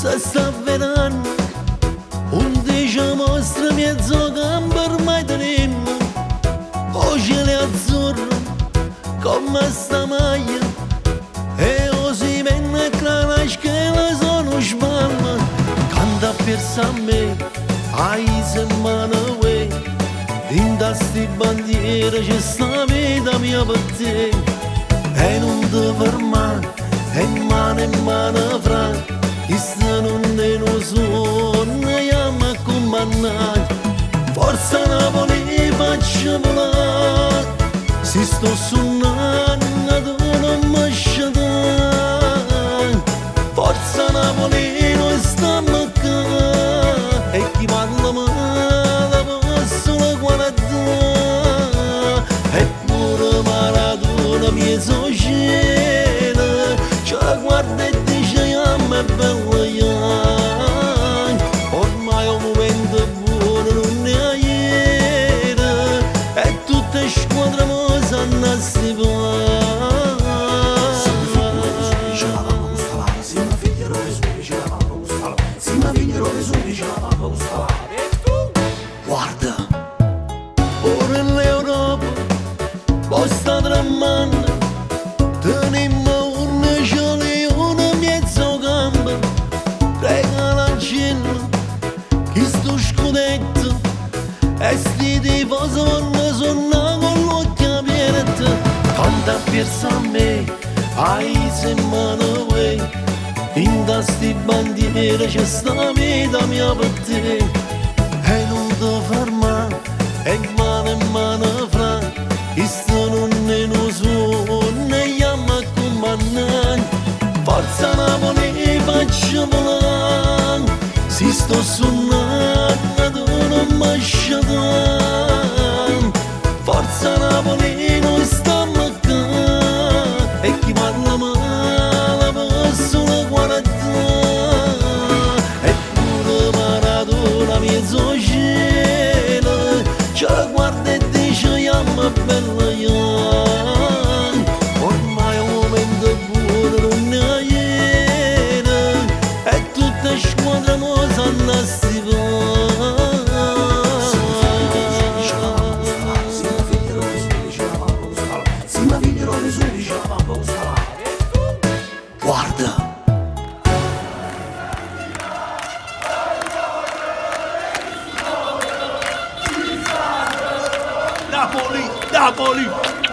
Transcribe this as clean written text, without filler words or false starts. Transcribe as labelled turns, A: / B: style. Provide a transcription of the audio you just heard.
A: se sta vedendo un dice mostra mezzo campo ormai tenemmo o cielo azzurro come sta maglia e così venne clara che la sono sballa canta per me ai settimane uè in da sti bandiere c'è sta vita mia per te e non ti fermare e mano fra questo non è lo sonno chiama comandare forza Napoli faccia volare si sto suonando tu non mi sciatare forza Napoli noi stiamo qua e chi parla male posso la guardare eppure Maradona mia società ci guarda e dice è bella young ormai è un momento buono non ne ha ieri e tutte squadre mo sanno a si guarda ora l'Europa posta tremando tenimmo un cielo mezzo campo regala al cielo chi sto scudetto e sti tifosi sono con l'occhio aperto canta per me ai settimane uè in da sti bandiere c'è sta vita mia per te e non ti fermare e mano fra questo non è lo suono chiama a comandare forza Napoli faccia volare si sto suonando tu non mi sciatare forza Napoli noi stiamo qua e chi parla male posso la guardare eppure Maradona mezzo cielo ci guarda e dice chiama bella young ormai è un momento buono non ne ha ieri e tutte squadre mo sanno a guarda
B: Napoli, Napoli!